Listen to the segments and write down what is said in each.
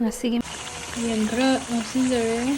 Ngasigi yan khara sinjare.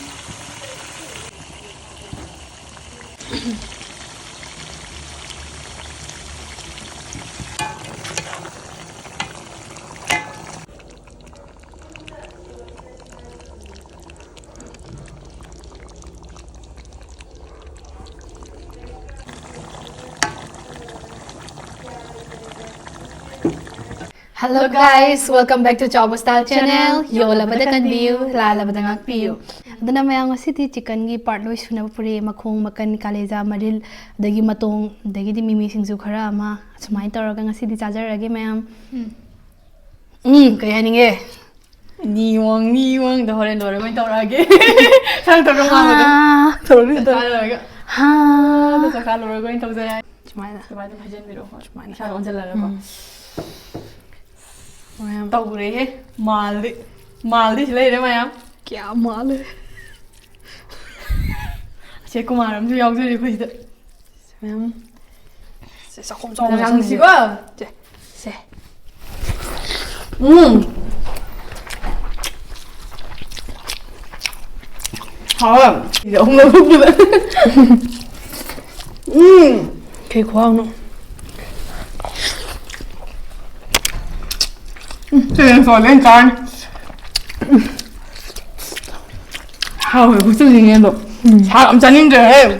Hello guys! Welcome back to ChaobaStyle channel. Yolabada kanbiyu, lalabada ngakpiyu. Adana mayam ngasidi chicken gi part loi suna puri makhong makan kaleza maril dagi matong dagi di mimi singju khara ama sumai tawraga ngasidi chajarage mayam. Kaya ninge niwang da horen dore mai tawrage. Sang tawra ma tawrage. Ha da sakalo ro going tawjara. Sumai bhajan biro. Sumai sa onjalaga ko. Tàu đấy hết mal đi lấy đấy mày em kẹo malเลยchế cô mà làm gì không chứ đi bây giờ em sẽ sao không cho làm gì quá sẽ thôi giờ không lâu lúc nữa cái khoang nó Chơi rồi lên con hào hủy cái gì nghe được sao làm chán rồi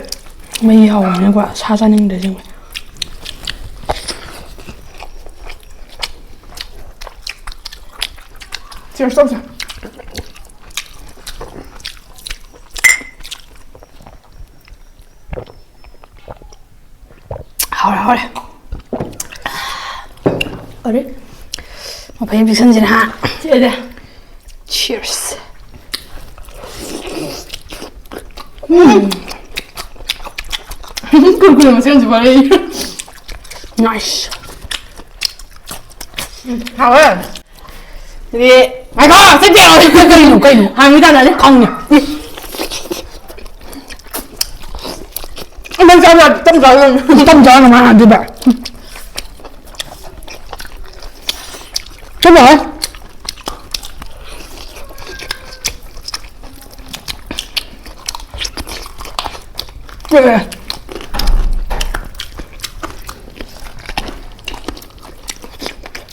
mấy hào này quá sao chán rồi chứ chưa xong rồi hào rồi ở đấy một phải biết gì hả? Cheers đây. Cheers. Cười mà xem gì vậy đi. Nice. Hào ơi. Đi. Mày có xếp kẹo rồi. Cây nụ. 20 ta đấy không nhỉ? Anh sao rồi? Tâm gió mà ăn đi bạn. Cái gì? Cái gì?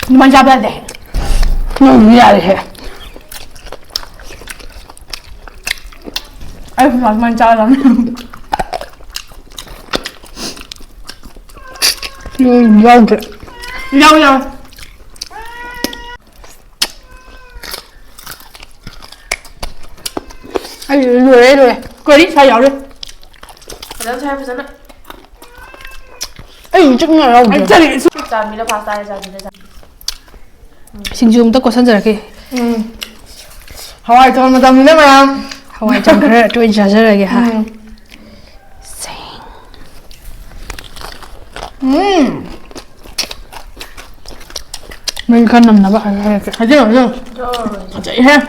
Mangiare per te. Non mi piace. Non mangiare la mia. Andiamo. lười cười đi sao dạo đi Làm sao em dẫn ấy chắc là đâu anh chơi 자 밀어 봤어요 자 밀어 싱좀 닦고 산자라게 하와이 좀 담네 마야 하와이 좀 그래 좀 자자라게 하 mình khăn nằm nó bạn thấy chưa chạy ha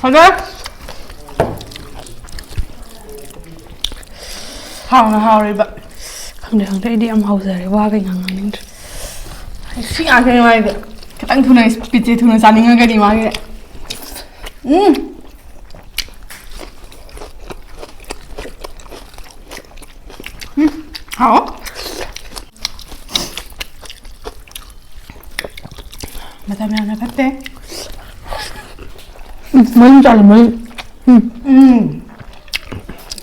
thật đấy hào đi bạn không để đi ăn hầu giờ để qua cái ngành mình xin ăn cái này cái tăng thu này bị chế thu này sao nên cái gì mà cái hảo mà tao làm phát té mới cho là mới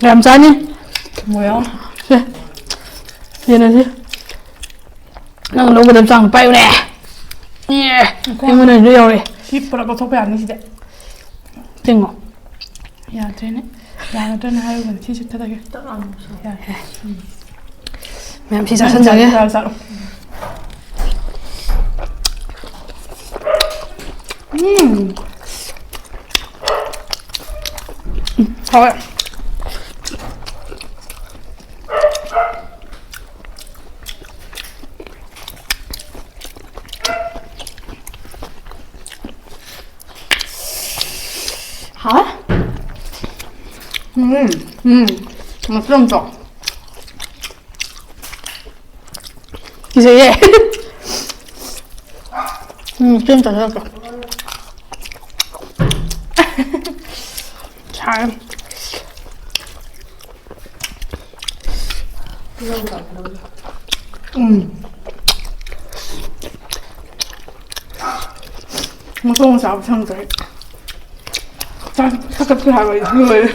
làm sao nhỉ 뭐야 얘 này chứ đang lâu làm sao bay nè em này đi rồi 힙보라고 소개 안 하시대 땡어 야 되네 야 너는 하루는 티셔츠 하게 야 mẹ chị sẵn sàng nhé thôi hả 맛있어 cái gì vậy 좀 더. 잘. 무서운 잡상들. 사각지 하고 있는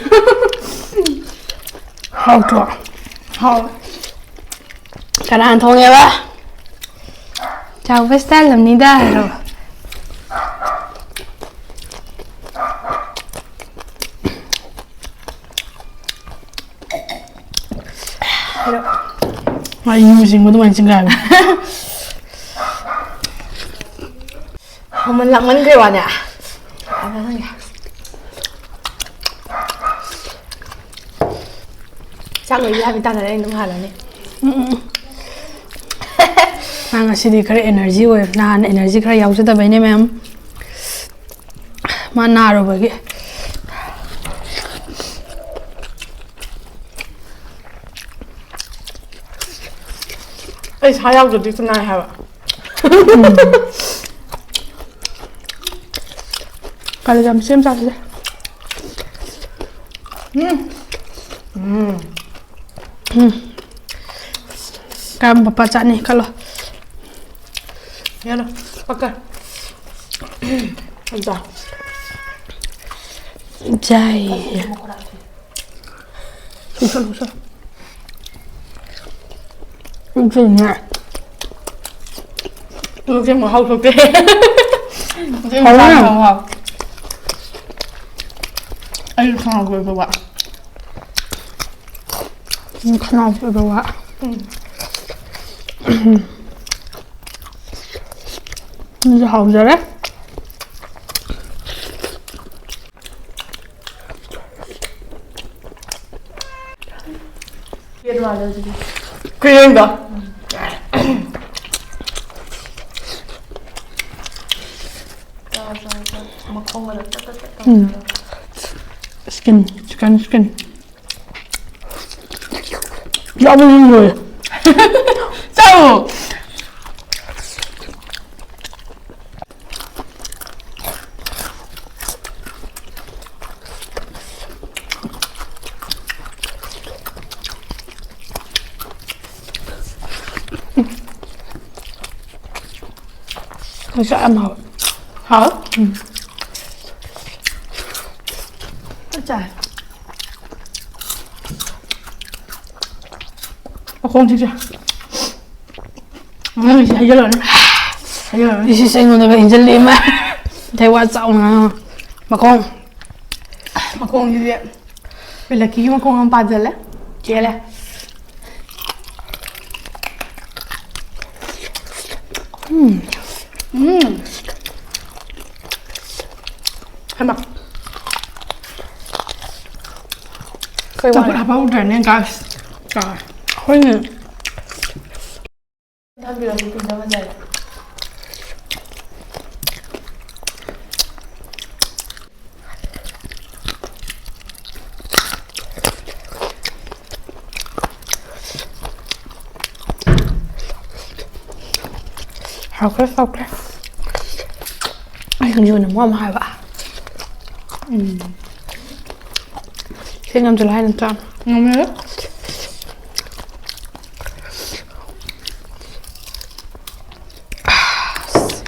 아우 좋아. 하. 잘안 통해봐. ChaobaStyle입니다. 여러분. 아, 이 음식은 많이 생각해. mình làm bánh kêu à nè. Sao người ra người ta này đúng hả này? Mayam Ngasigi khare energy oy. Nahan energy khare yaujadabaine mayam. Ma narobagi. Ê, sao đâu được đi cái này hả? Kali jam sim sa se. Kam papa cak ni kalau. Ya lo, pakai. Entah. Jai. Susah. Ujungnya. Tôi xem một hậu thuộc kê. Hậu nào? Không học. Anh không học rồi các bạn. Kenal berbawa. Ini hao giờ đấy. Kêu đó. Skin, chicken. Dạ bên người. Sao? Tôi sẽ ăn hả? Hả? Trời. Không thích chưa? Thấy rồi. Đi xin xin người ta hình chân liêm á. Thấy quá trọng nào. Mà không. Mà không như vậy. Bây giờ kí mà không bao giờ lấy. Chia lấy. Hay mặc. Chắc là bao giờ nên guys. Trời. Hơi nhỉ. Tham dự thì tìm ra vấn đề. haokhrea. Ay, hình như là mua hai bạn. Xin ngâm từ lại lần tròn. Ngon nữa.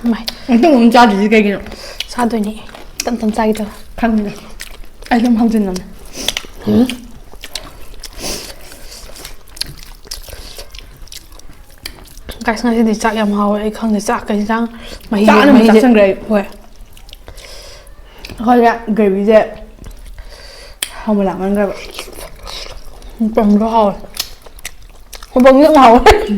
Mày. Anh tưởng ông cha chỉ cái gì nữa. Sao tôi nhỉ? Tận say thôi. Khăn này. Anh không không tin lắm. Cái này thì chắc em hầu ấy không thể chắc cái răng mày Chắc là mình chắc sang gravy. Ui. Thôi ra gravy gì? Không phải làm ăn gravy. Bông nó hầu. Không bông những hầu ấy.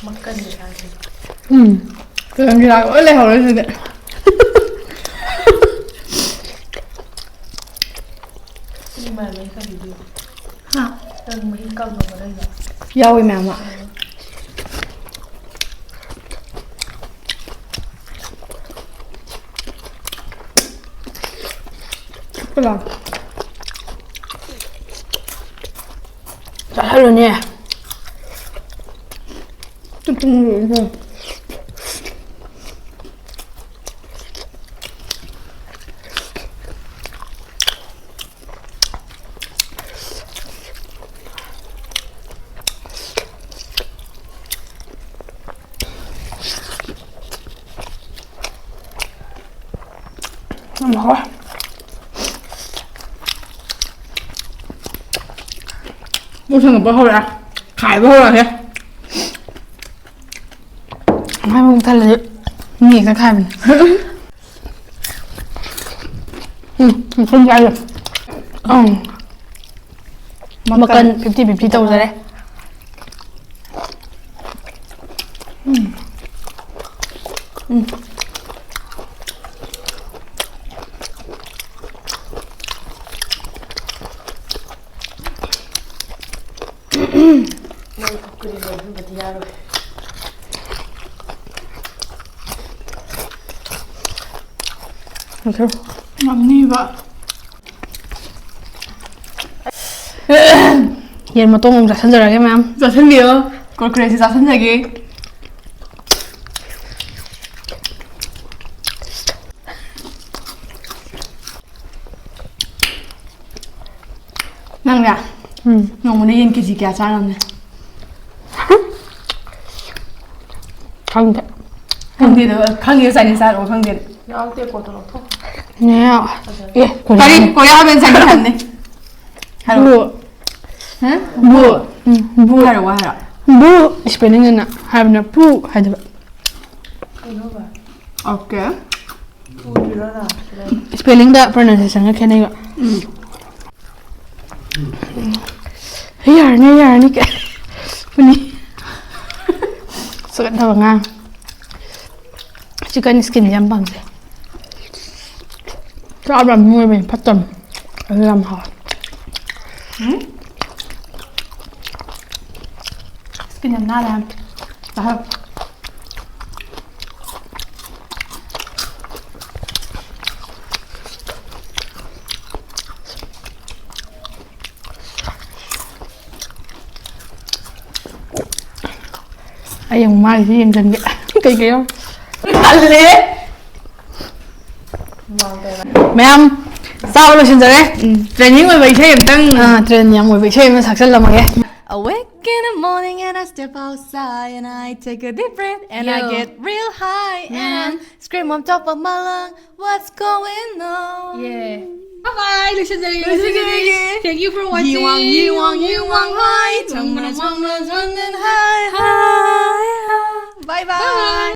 Mắc cân thì sao thì? Cứ làm gì lại ơi lấy hầu đấy gì đấy. Nhưng mà mấy cái gì Hả? từng mấy câu vào đây rồi. Dâu em làm ạ. Cái lòng. Đã hết rồi nha. Tung rồi thôi. 먹어. Mua sang bữa hồi à? Khải bữa hồi à thế? Hai mông thật là nghỉ cái khai mình. Không ra được. Mà cần 50-50 tàu ra đây. 그리고 이거 디아로. 이렇게. Ngon như vậy. 얘 mà tôm giả thân rồi cái em. Giờ thân nhiều. Còn 그래 진짜 선택이. Năng 너무 내 인기지게 하지 않았네. 강대. 강의를 사는 사람 강대. 야, 때 거더라 더. Nè. Ê, của Paris, có lẽ bên sành hẳn đi. Bữa. Hả? Bữa. Bữa hay là quá hả? Bữa. Spelling na. Have na pu. Hadi ba. 이거 봐. Ok. 우리라라. 그래. Spelling da pronunciation cái này gọi. Yarni cái. Puni. Sukat tao ngang. Chicken skin jam bang thế. Cho làm nuôi mình phát tầm làm hỏi. Cái nhầm na làm. Đã không? Ai dùng mai thì em cần cái kia. Ăn lé. Ma'am, sao rồi xin đấy? Là những người vậy thế em đang À, trên nhà ngồi vị trí em sạc rất là mọi Awake in the morning and I step outside and I take a deep breath and I get real high and I scream on top of my lung, what's going on? Yeah. Bye bye, listen to you. Thank you for watching. You want high, Bye bye.